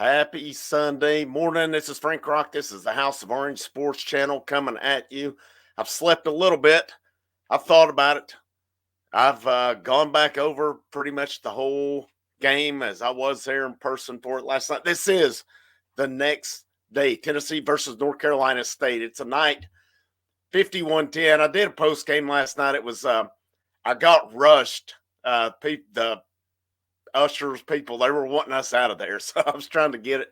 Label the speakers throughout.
Speaker 1: Happy Sunday morning. This is Frank Rock. This is the House of Orange Sports Channel coming at you. I've slept a little bit. I've thought about it. I've gone back over pretty much the whole game as I was there in person for it last night. This is the next day, Tennessee versus North Carolina State. It's a night 51-10. I did a post game last night. It was I got rushed. The ushers people, they were wanting us out of there, so I was trying to get it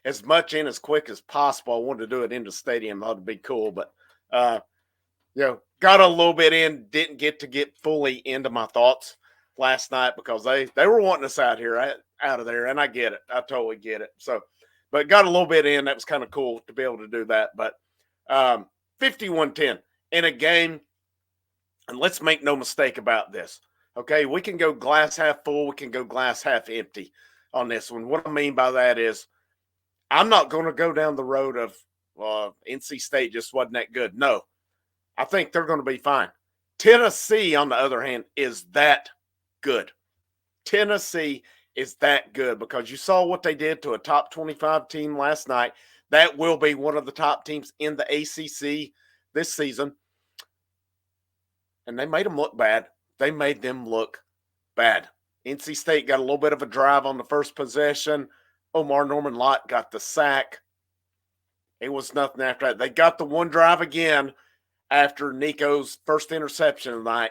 Speaker 1: as much in as quick as possible. I wanted to do it in the stadium. That would be cool, but got a little bit in. Didn't get fully into my thoughts last night because they were wanting us out of there, and I get it. I totally get it. So, but got a little bit in. That was kind of cool to be able to do that. But 51-10 in a game, and let's make no mistake about this. Okay, we can go glass half full. We can go glass half empty on this one. What I mean by that is I'm not going to go down the road of NC State just wasn't that good. No, I think they're going to be fine. Tennessee, on the other hand, is that good. Tennessee is that good because you saw what they did to a top 25 team last night. That will be one of the top teams in the ACC this season. And they made them look bad. They made them look bad. NC State got a little bit of a drive on the first possession. Omar Norman Lott got the sack. It was nothing after that. They got the one drive again after Nico's first interception of the night,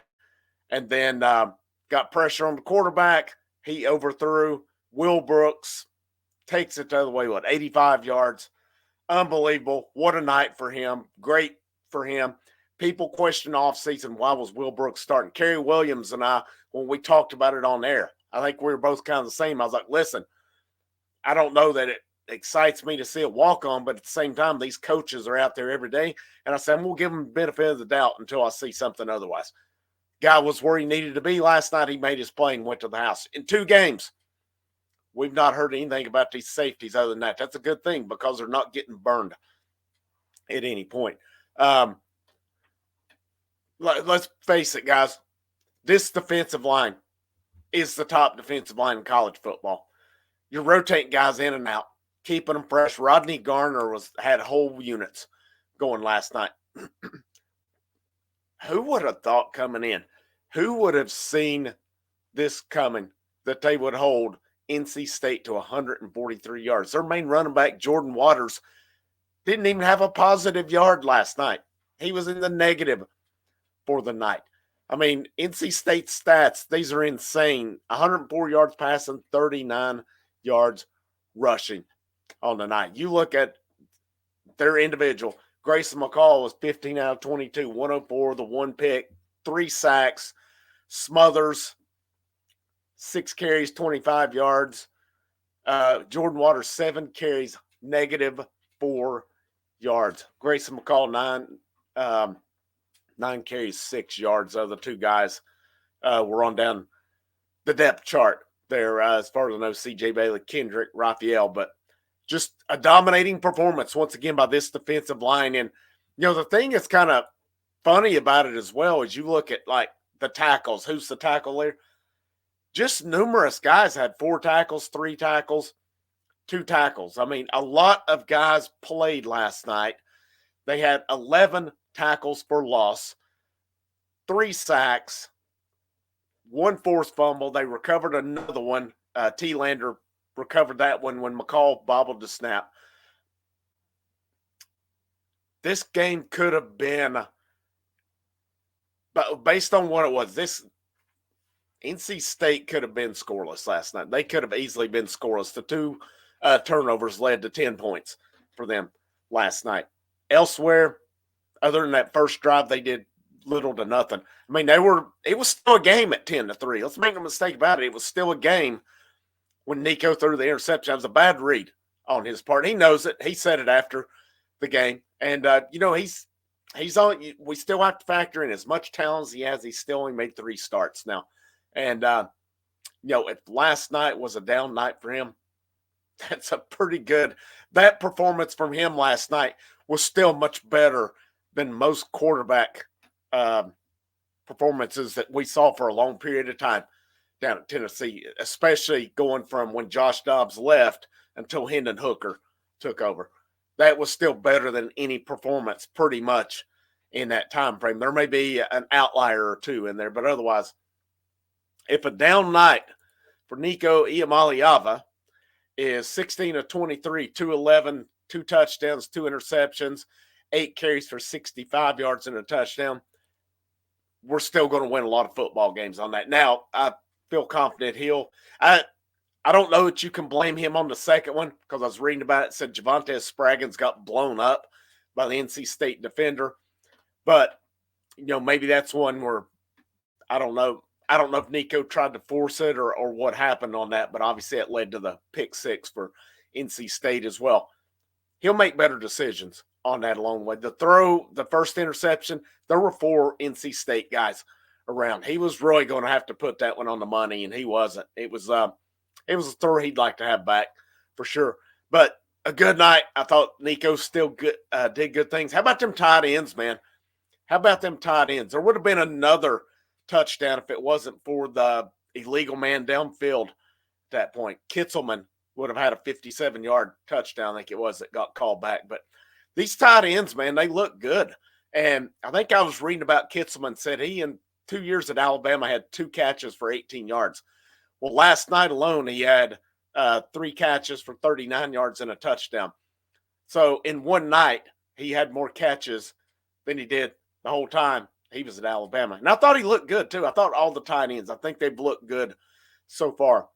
Speaker 1: and then got pressure on the quarterback. He overthrew. Will Brooks takes it the other way, 85 yards. Unbelievable. What a night for him. Great for him. People question offseason, why was Will Brooks starting? Kerry Williams and I, when we talked about it on air, I think we were both kind of the same. I was like, listen, I don't know that it excites me to see a walk-on, but at the same time, these coaches are out there every day. And I said, I'm going to give them the benefit of the doubt until I see something otherwise. Guy was where he needed to be last night. He made his play and went to the house. In 2 games, we've not heard anything about these safeties other than that. That's a good thing because they're not getting burned at any point. Let's face it, guys. This defensive line is the top defensive line in college football. You're rotating guys in and out, keeping them fresh. Rodney Garner had whole units going last night. Who would have thought coming in? Who would have seen this coming that they would hold NC State to 143 yards? Their main running back, Jordan Waters, didn't even have a positive yard last night. He was in the negative for the night. I mean, NC State stats, these are insane. 104 yards passing, 39 yards rushing on the night. You look at their individual. Grayson McCall was 15 out of 22, 104, the one pick, 3 sacks. Smothers, 6 carries, 25 yards. Jordan Waters, 7 carries, -4 yards. Grayson McCall, 9 carries, 6 yards. The other 2 guys were on down the depth chart there as far as I know, C.J. Bailey, Kendrick, Raphael, but just a dominating performance once again by this defensive line. And, the thing that's kind of funny about it as well is you look at, like, the tackles. Who's the tackle there? Just numerous guys had 4 tackles, 3 tackles, 2 tackles. I mean, a lot of guys played last night. They had 11 tackles for loss, 3 sacks, 1 forced fumble. They recovered another one. T. Lander recovered that one when McCall bobbled the snap. This game could have been, but based on what it was, this NC State could have been scoreless last night. They could have easily been scoreless. The 2 turnovers led to 10 points for them last night. Elsewhere, other than that first drive, they did little to nothing. I mean, it was still a game at 10-3. Let's make no mistake about it. It was still a game when Nico threw the interception. It was a bad read on his part. He knows it. He said it after the game. And, he's on. We still have to factor in as much talent as he has. He still only made 3 starts now. And, if last night was a down night for him, that's a pretty good. That performance from him last night was still much better than most quarterback performances that we saw for a long period of time. down at Tennessee, especially going from when Josh Dobbs left until Hendon Hooker took over. That was still better than any performance pretty much in that time frame. There may be an outlier or two in there, but otherwise, if a down night for Nico Iamaleava is 16 of 23, 211, 2 touchdowns, 2 interceptions, 8 carries for 65 yards and a touchdown, we're still going to win a lot of football games on that. Now, I feel confident I don't know that you can blame him on the second one because I was reading about it. It said Javante Spraggins got blown up by the NC State defender. But, maybe that's one where I don't know. I don't know if Nico tried to force it or what happened on that, but obviously it led to the pick 6 for NC State as well. He'll make better decisions on that along the way. The first interception, there were 4 NC State guys around. He was really going to have to put that one on the money, and he wasn't. It was a throw he'd like to have back for sure. But a good night. I thought Nico still did good things. How about them tight ends, man? How about them tight ends? There would have been another touchdown if it wasn't for the illegal man downfield at that point. Kitzelman would have had a 57-yard touchdown, I think it was, that got called back. But these tight ends, man, they look good. And I think I was reading about Kitzelman, said he in 2 years at Alabama had 2 catches for 18 yards. Well, last night alone, he had 3 catches for 39 yards and a touchdown. So in one night, he had more catches than he did the whole time he was at Alabama. And I thought he looked good, too. I thought all the tight ends, I think they've looked good so far.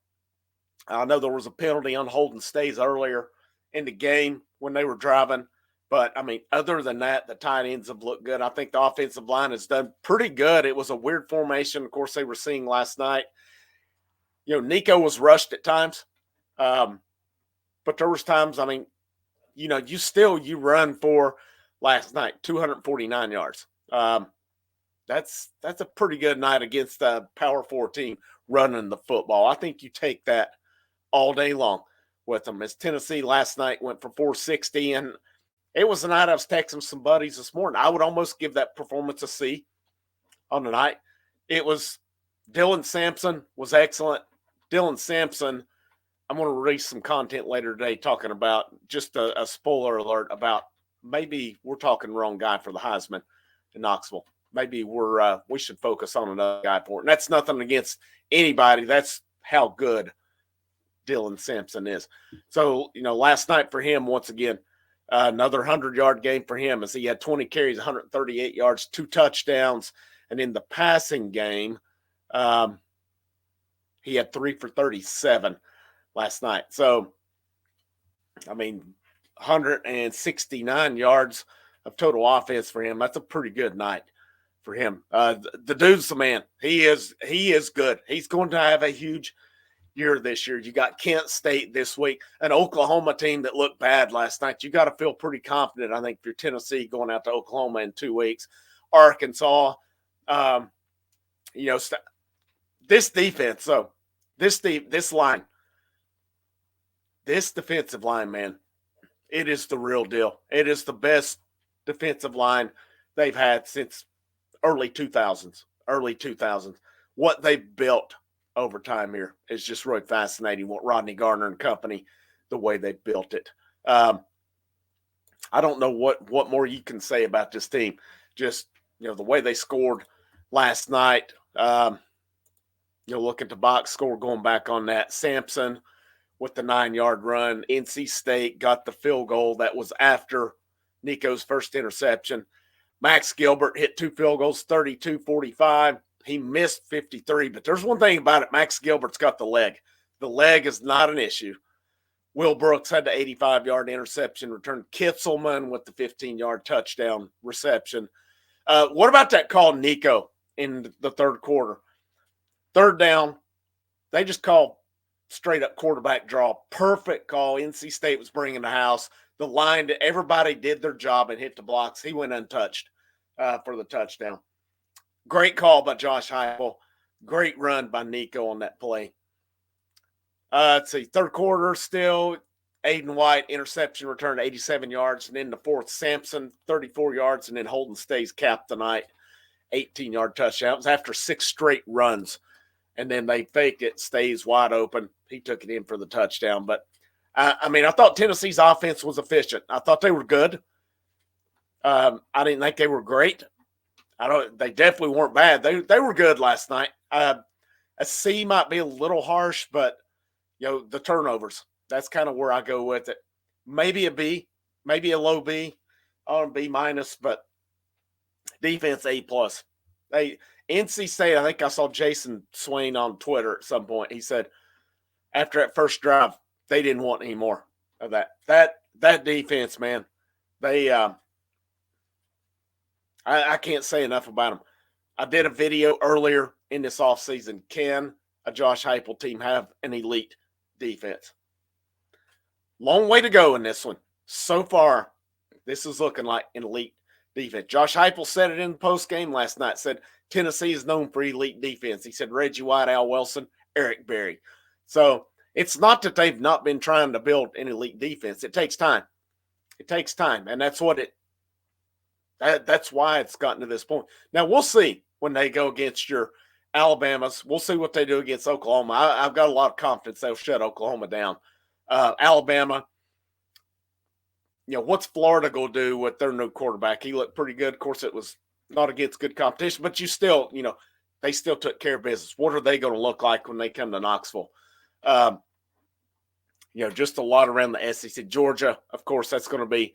Speaker 1: I know there was a penalty on Holden Stays earlier in the game when they were driving. But, I mean, other than that, the tight ends have looked good. I think the offensive line has done pretty good. It was a weird formation, of course, they were seeing last night. Nico was rushed at times. But there was times, I mean, you run for last night, 249 yards. That's a pretty good night against a Power 4 team running the football. I think you take that all day long with them. As Tennessee last night went for 460, and it was the night I was texting some buddies this morning. I would almost give that performance a C on the night. It was Dylan Sampson was excellent. Dylan Sampson, I'm going to release some content later today talking about just a spoiler alert about maybe we're talking wrong guy for the Heisman in Knoxville. Maybe we should focus on another guy for it. And that's nothing against anybody. That's how good Dylan Sampson is. So, last night for him, once again, another 100-yard game for him as he had 20 carries, 138 yards, 2 touchdowns. And in the passing game, he had 3 for 37 last night. So, I mean, 169 yards of total offense for him. That's a pretty good night for him. The dude's the man. He is good. He's going to have a huge year this year. You got Kent State this week, an Oklahoma team that looked bad last night. You got to feel pretty confident, I think, if you're Tennessee going out to Oklahoma in 2 weeks. Arkansas, this defense, so this line, this defensive line, man, it is the real deal. It is the best defensive line they've had since early 2000s. What they've built over time here is just really fascinating. What Rodney Garner and company, the way they built it. I don't know what more you can say about this team. Just, the way they scored last night. Look at the box score going back on that. Sampson with the 9-yard run. NC State got the field goal that was after Nico's first interception. Max Gilbert hit 2 field goals, 32-45. He missed 53, but there's one thing about it. Max Gilbert's got the leg. The leg is not an issue. Will Brooks had the 85-yard interception return. Kitzelman with the 15-yard touchdown reception. What about that call, Nico, in the third quarter? Third down, they just called straight-up quarterback draw. Perfect call. NC State was bringing the house. The line, everybody did their job and hit the blocks. He went untouched for the touchdown. Great call by Josh Heupel. Great run by Nico on that play. Let's see, third quarter still, Aiden White, interception return, 87 yards. And in the fourth, Sampson, 34 yards. And then Holden Stays capped the night, 18-yard touchdown. It was after 6 straight runs and then they faked it, stays wide open. He took it in for the touchdown. But I mean, I thought Tennessee's offense was efficient. I thought they were good. I didn't think they were great. They definitely weren't bad. They were good last night. A C might be a little harsh, but the turnovers. That's kind of where I go with it. Maybe a B, maybe a low B, or B minus, but defense A plus. NC State. I think I saw Jason Swain on Twitter at some point. He said after that first drive, they didn't want any more of that. That defense, man. They I can't say enough about them. I did a video earlier in this offseason. Can a Josh Heupel team have an elite defense? Long way to go in this one. So far, this is looking like an elite defense. Josh Heupel said it in the post game last night. Said Tennessee is known for elite defense. He said Reggie White, Al Wilson, Eric Berry. So it's not that they've not been trying to build an elite defense. It takes time. It takes time, and that's what that's why it's gotten to this point. Now we'll see when they go against your Alabamas. We'll see what they do against Oklahoma. I've got a lot of confidence they'll shut Oklahoma down. Alabama, what's Florida going to do with their new quarterback? He looked pretty good. Of course, it was not against good competition, but you still, they still took care of business. What are they going to look like when they come to Knoxville? Just a lot around the SEC. Georgia, of course, that's going to be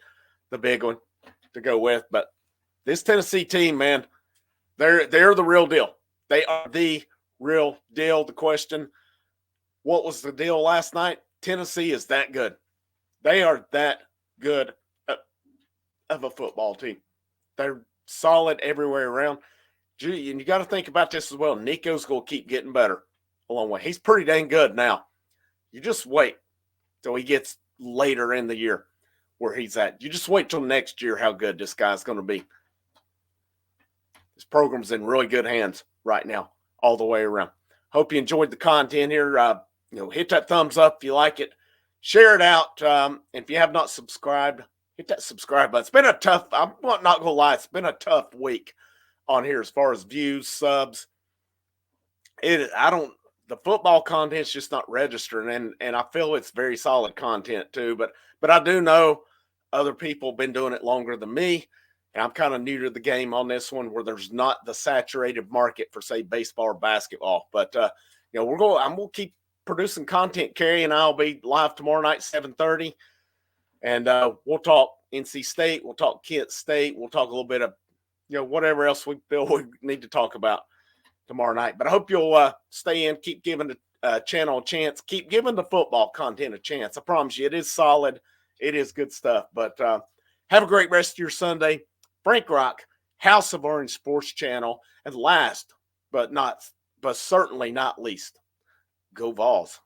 Speaker 1: the big one to go with. But this Tennessee team, man, they're the real deal. They are the real deal. The question, what was the deal last night? Tennessee is that good. They are that good of a football team. They're solid everywhere around. And you got to think about this as well. Nico's going to keep getting better along the way. He's pretty dang good now. You just wait till he gets later in the year where he's at. You just wait till next year how good this guy's going to be. This program's in really good hands right now, all the way around. Hope you enjoyed the content here. Hit that thumbs up if you like it. Share it out. If you have not subscribed, hit that subscribe button. It's been a tough, I'm not going to lie, it's been a tough week on here as far as views, subs. The football content's just not registering, and I feel it's very solid content too. But I do know other people have been doing it longer than me, and I'm kind of new to the game on this one, where there's not the saturated market for, say, baseball or basketball. But I'm going to keep producing content. Carrie and I'll be live tomorrow night, 7:30, and we'll talk NC State, we'll talk Kent State, we'll talk a little bit of whatever else we feel we need to talk about tomorrow night. But I hope you'll stay in, keep giving the channel a chance, keep giving the football content a chance. I promise you, it is solid, it is good stuff. But have a great rest of your Sunday. Frank Rock, House of Orange Sports Channel, and last but certainly not least, go Vols.